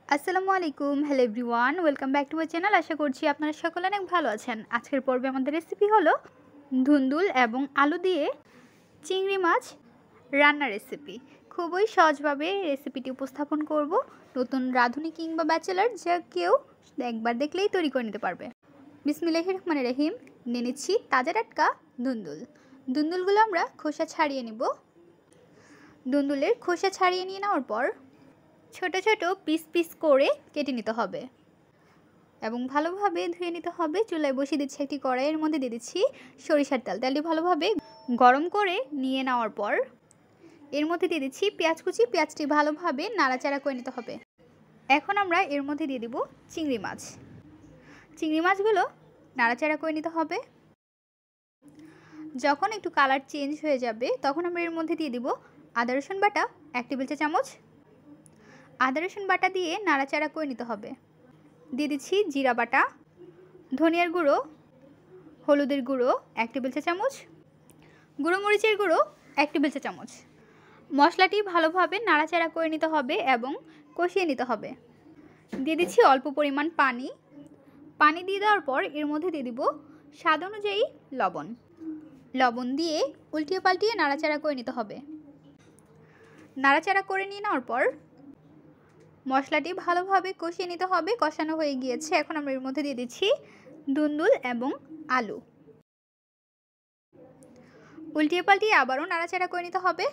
আসসালামু আলাইকুম, hello everyone, welcome back to my channel. আশা করছি আপনারা সকলে অনেক ভালো আছেন। আজকের পর্বে আমাদের রেসিপি হলো ধুন্দুল এবং আলু দিয়ে চিংড়ি মাছ রান্নার রেসিপি। খুবই সহজভাবে রেসিপিটি উপস্থাপন করব। নতুন রাঁধুনি কিংবা ব্যাচেলার যা কেউ একবার দেখলেই তৈরি করে নিতে পারবে। বিসমিল্লাহির রহমানির রহিম। নিয়ে নিচ্ছি তাজা টাটকা ধুন্দুলগুলো আমরা খোসা ছাড়িয়ে নিব। ধুন্দুলের খোসা ছাড়িয়ে নিয়ে নেওয়ার পর ছোট ছোট পিস পিস করে কেটে নিতে হবে এবং ভালোভাবে ধুয়ে নিতে হবে। চুলায় বসিয়ে দিচ্ছি একটি কড়াইয়ের মধ্যে দিয়ে দিচ্ছি সরিষার তেল। তেলটি ভালোভাবে গরম করে নিয়ে নেওয়ার পর এর মধ্যে দিয়ে দিচ্ছি পেঁয়াজ কুচি। পেঁয়াজটি ভালোভাবে নাড়াচাড়া করে নিতে হবে। এখন আমরা এর মধ্যে দিয়ে দিব চিংড়ি মাছ। চিংড়ি মাছগুলো নাড়াচাড়া করে নিতে হবে। যখন একটু কালার চেঞ্জ হয়ে যাবে তখন আমরা এর মধ্যে দিয়ে দিব আদা রসুন বাটা 1 টেবিল চামচ। আদা রসুন বাটা দিয়ে নাড়াচাড়া করে নিতে হবে। দিয়ে দিচ্ছি জিরা বাটা, ধনিয়ার গুঁড়ো, হলুদের গুঁড়ো 1 টেবিল চামচ, গুঁড়ো মরিচের গুঁড়ো 1 টেবিল চামচ। মশলাটি ভালোভাবে নাড়াচাড়া করে নিতে হবে এবং কষিয়ে নিতে হবে। দিয়ে দিচ্ছি অল্প পরিমাণ পানি। পানি দিয়ে দেওয়ার পর এর মধ্যে দিয়ে দিব স্বাদ অনুযায়ী লবণ। লবণ দিয়ে উল্টিয়ে পাল্টিয়ে নাড়াচাড়া করে নিতে হবে। নাড়াচাড়া করে নিয়ে নেওয়ার পর মশলাটি ভালোভাবে কষিয়ে নিতে হবে। কষানো হয়ে গিয়েছে। এখন আমরা এর মধ্যে দিয়ে দিচ্ছি ধুন্দুল এবং আলু। উল্টিয়ে পাল্টিয়ে আবারও নাড়াচাড়া করে নিতে হবে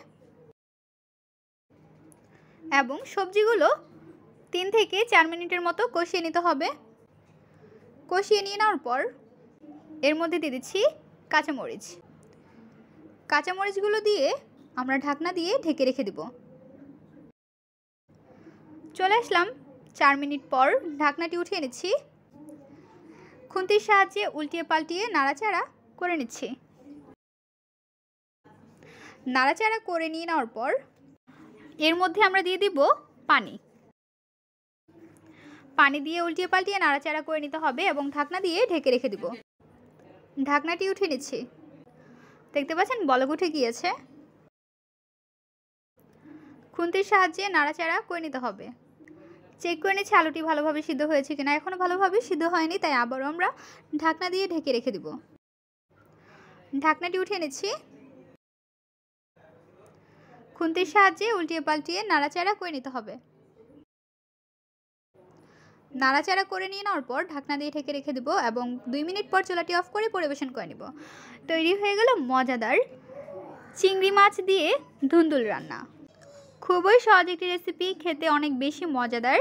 এবং সবজিগুলো 3 থেকে 4 মিনিটের মতো কষিয়ে নিতে হবে। কষিয়ে নিয়ে নেওয়ার পর এর মধ্যে দিয়ে দিচ্ছি কাঁচামরিচ। কাঁচামরিচগুলো দিয়ে আমরা ঢাকনা দিয়ে ঢেকে রেখে দেব। চলে আসলাম 4 মিনিট পর। ঢাকনাটি উঠিয়ে নিচ্ছি। খুন্তির সাহায্যে উল্টিয়ে পাল্টিয়ে নাড়াচাড়া করে নিচ্ছি। নাড়াচাড়া করে নিয়ে নেওয়ার পর এর মধ্যে আমরা দিয়ে দিব পানি। পানি দিয়ে উল্টিয়ে পাল্টিয়ে নাড়াচাড়া করে নিতে হবে এবং ঢাকনা দিয়ে ঢেকে রেখে দিব। ঢাকনাটি উঠিয়ে নিচ্ছি। দেখতে পাচ্ছেন বলক উঠে গিয়েছে। খুন্তির সাহায্যে নাড়াচাড়া করে নিতে হবে। চেক করে নিচ্ছি আলুটি ভালোভাবে সিদ্ধ হয়েছে কিনা। এখনও ভালোভাবে সিদ্ধ হয়নি, তাই আবারও আমরা ঢাকনা দিয়ে ঢেকে রেখে দেব। ঢাকনাটি উঠিয়ে নিচ্ছি। খুন্তির সাহায্যে উল্টিয়ে পাল্টিয়ে নাড়াচাড়া করে নিতে হবে। নাড়াচাড়া করে নিয়ে নেওয়ার পর ঢাকনা দিয়ে ঢেকে রেখে দেবো এবং 2 মিনিট পর চুলাটি অফ করে পরিবেশন করে নেব। তৈরি হয়ে গেল মজাদার চিংড়ি মাছ দিয়ে ধুন্দুল রান্না। খুবই সহজ একটি রেসিপি, খেতে অনেক বেশি মজাদার।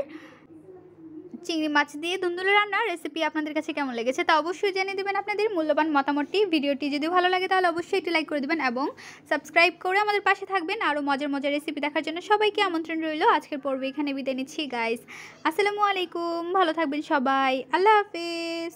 চিংড়ি মাছ দিয়ে ধুন্দুল রান্নার রেসিপি আপনাদের কাছে কেমন লেগেছে তা অবশ্যই জানিয়ে দেবেন আপনাদের মূল্যবান মতামতটি। ভিডিওটি যদি ভালো লাগে তাহলে অবশ্যই একটি লাইক করে দেবেন এবং সাবস্ক্রাইব করে আমাদের পাশে থাকবেন। আরও মজার মজার রেসিপি দেখার জন্য সবাইকে আমন্ত্রণ রইল। আজকের পর্বে এখানে বিদায় নিচ্ছি গাইস। আসসালামু আলাইকুম, ভালো থাকবেন সবাই। আল্লাহ হাফেজ।